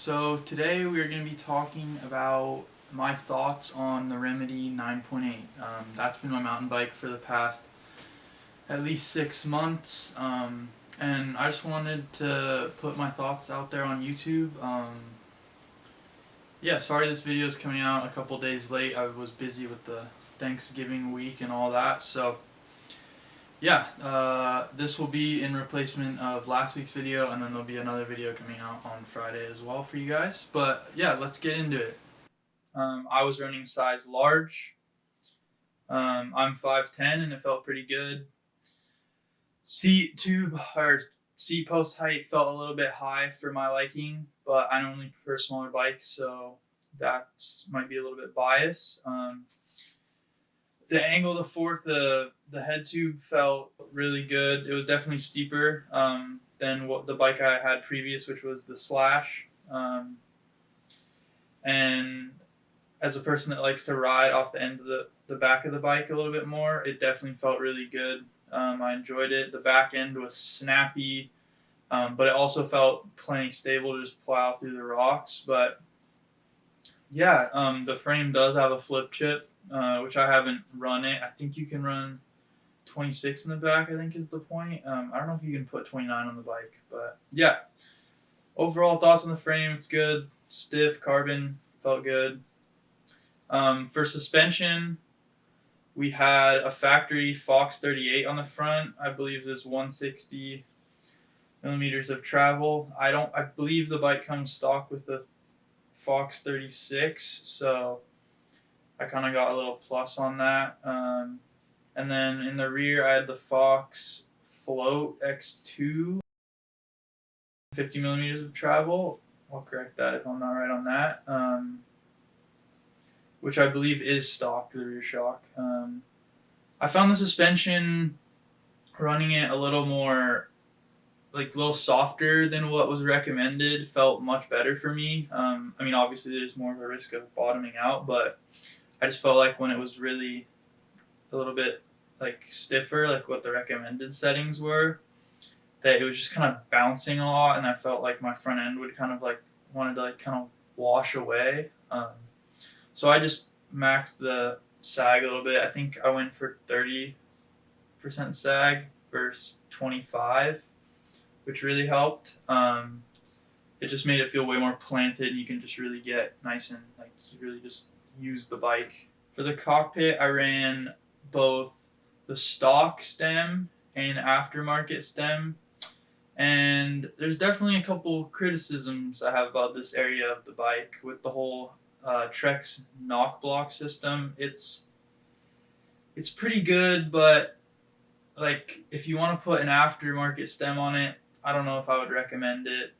So today we are going to be talking about my thoughts on the Remedy 9.8. That's been my mountain bike for the past at least 6 months, and I just wanted to put my thoughts out there on YouTube. Sorry this video is coming out a couple days late. I was busy with the Thanksgiving week and all that, so this will be in replacement of last week's video, and then there'll be another video coming out on Friday as well for you guys. But yeah, let's get into it. I was running size large. I'm 5'10", and it felt pretty good. Seat post height felt a little bit high for my liking, but I normally prefer smaller bikes, so that might be a little bit biased. The angle of the fork, the head tube felt really good. It was definitely steeper than what the bike I had previous, which was the Slash. And as a person that likes to ride off the end of the back of the bike a little bit more, it definitely felt really good. I enjoyed it. The back end was snappy, but it also felt plenty stable to just plow through the rocks. But yeah, the frame does have a flip chip, which I haven't run it. I think you can run 26 in the back, I think is the point. I don't know if you can put 29 on the bike, but yeah. Overall thoughts on the frame, it's good. Stiff, carbon, felt good. For suspension, we had a factory Fox 38 on the front. I believe there's 160 millimeters of travel. I believe the bike comes stock with the Fox 36, so I kind of got a little plus on that. And then in the rear, I had the Fox Float X2, 50 millimeters of travel. I'll correct that if I'm not right on that. Which I believe is stock, the rear shock. I found the suspension running it a little more, like a little softer than what was recommended, felt much better for me. I mean, obviously there's more of a risk of bottoming out, but I just felt like when it was really a little bit like stiffer, like what the recommended settings were, that it was just kind of bouncing a lot, and I felt like my front end would kind of like wanted to like kind of wash away. So I just maxed the sag a little bit. I think I went for 30% sag versus 25, which really helped. It just made it feel way more planted. You can just really get nice and like you really just use the bike. For the cockpit, I ran both the stock stem and aftermarket stem. And there's definitely a couple criticisms I have about this area of the bike with the whole Trex knock block system. It's pretty good, but like if you want to put an aftermarket stem on it, I don't know if I would recommend it.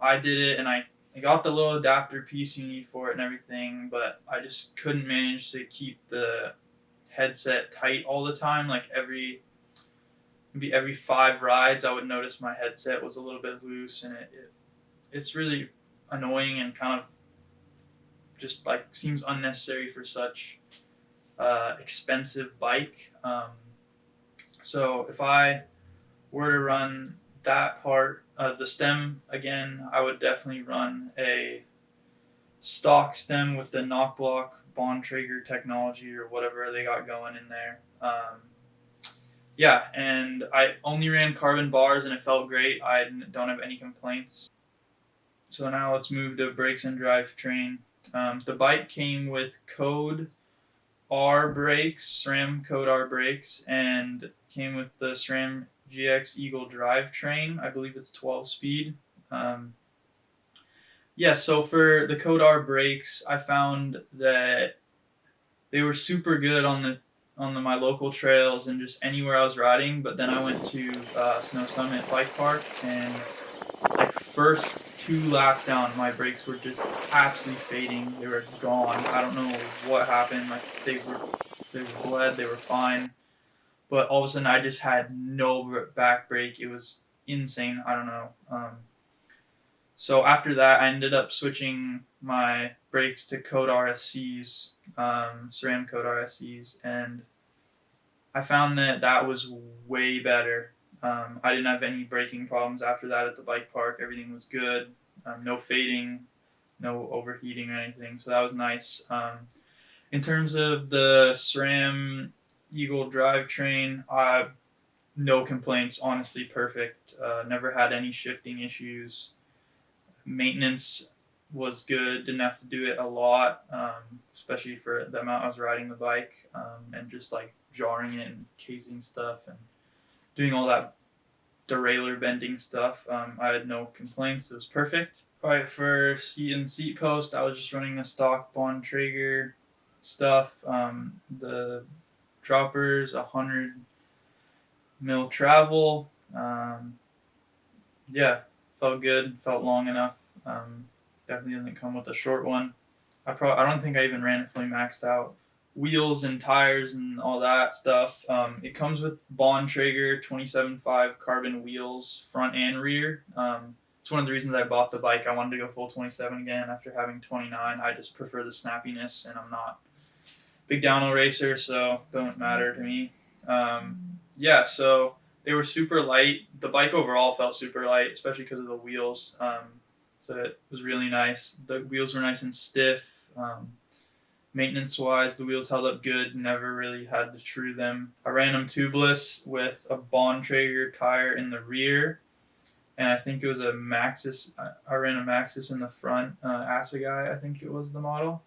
I did it, and I got the little adapter piece you need for it and everything, but I just couldn't manage to keep the headset tight all the time. Like maybe every 5 rides, I would notice my headset was a little bit loose, and it's really annoying and kind of just like seems unnecessary for such expensive bike. So if I were to run that part of the stem again, I would definitely run a stock stem with the knock block Bontrager technology or whatever they got going in there. And I only ran carbon bars, and it felt great. I don't have any complaints. So now let's move to brakes and drivetrain. The bike came with Code R brakes, SRAM Code R brakes, and came with the SRAM GX Eagle drivetrain. I believe it's 12 speed. So for the Code R brakes, I found that they were super good on my local trails and just anywhere I was riding. But then I went to Snow Summit Bike Park, and like first 2 laps down, my brakes were just absolutely fading. They were gone. I don't know what happened. Like they were bled. They were fine, but all of a sudden I just had no back brake. It was insane. I don't know. So after that, I ended up switching my brakes to Code RSCs, SRAM Code RSCs, and I found that was way better. I didn't have any braking problems after that at the bike park. Everything was good. No fading. no overheating or anything, so that was nice. In terms of the SRAM Eagle drivetrain, no complaints. Honestly, perfect. Never had any shifting issues. Maintenance was good. Didn't have to do it a lot, especially for the amount I was riding the bike, and just like jarring it and casing stuff and doing all that derailleur bending stuff. I had no complaints. It was perfect. All right, for seat and seat post, I was just running the stock Bontrager stuff. The droppers, 100 mil travel. Yeah, felt good. Felt long enough. Definitely doesn't come with a short one. I don't think I even ran it fully maxed out. Wheels and tires and all that stuff. It comes with Bontrager 27.5 carbon wheels, front and rear. It's one of the reasons I bought the bike. I wanted to go full 27 again after having 29. I just prefer the snappiness, and I'm not a big downhill racer, so don't matter to me. Yeah, so they were super light. The bike overall felt super light, especially because of the wheels. So it was really nice. The wheels were nice and stiff. Maintenance wise, the wheels held up good. Never really had to true them. I ran them tubeless with a Bontrager tire in the rear, and I think it was a Maxxis. I ran a Maxxis in the front. Assegai, I think it was the model.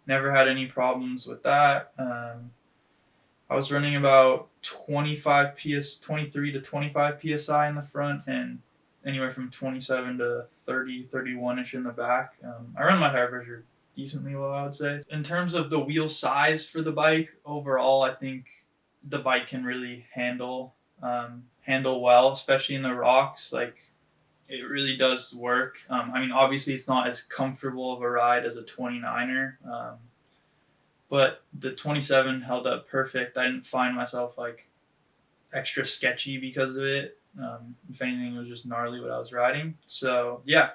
Never had any problems with that. I was running about 23 to 25 psi in the front, and anywhere from 27 to 30, 31-ish in the back. I run my tire pressure decently well, I would say. In terms of the wheel size for the bike, overall, I think the bike can really handle well, especially in the rocks. Like, it really does work. I mean, obviously, it's not as comfortable of a ride as a 29er. But the 27 held up perfect. I didn't find myself like extra sketchy because of it. If anything, it was just gnarly what I was riding. So yeah,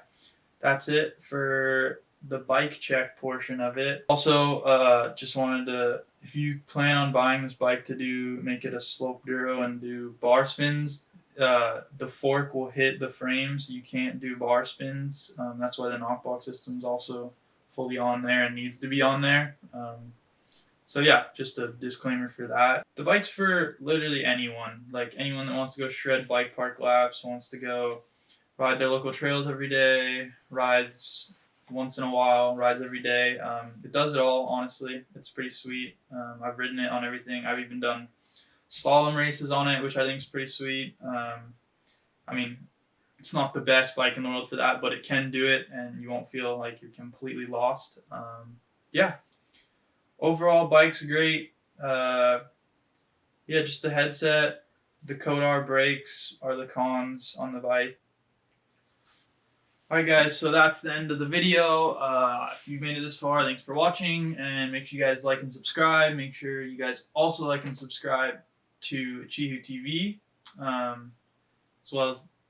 that's it for the bike check portion of it. Also, just wanted to, if you plan on buying this bike to make it a slope duro and do bar spins, the fork will hit the frame, so you can't do bar spins. That's why the knockbox system's also fully on there and needs to be on there. So yeah, just a disclaimer for that. The bike's for literally anyone, like anyone that wants to go shred bike park laps, wants to go ride their local trails every day, rides once in a while, rides every day. It does it all, honestly. It's pretty sweet. I've ridden it on everything. I've even done slalom races on it, which I think is pretty sweet. I mean, it's not the best bike in the world for that, but it can do it, and you won't feel like you're completely lost. Yeah, overall, bike's great. Yeah, just the headset, the Kodar brakes are the cons on the bike. Alright guys, so that's the end of the video. If you made it this far, thanks for watching, and make sure you guys like and subscribe. Make sure you guys also like and subscribe to Chihu TV,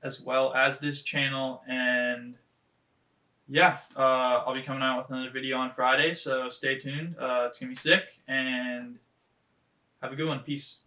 as well as this channel. And yeah, I'll be coming out with another video on Friday, so stay tuned. It's gonna be sick, and have a good one. Peace.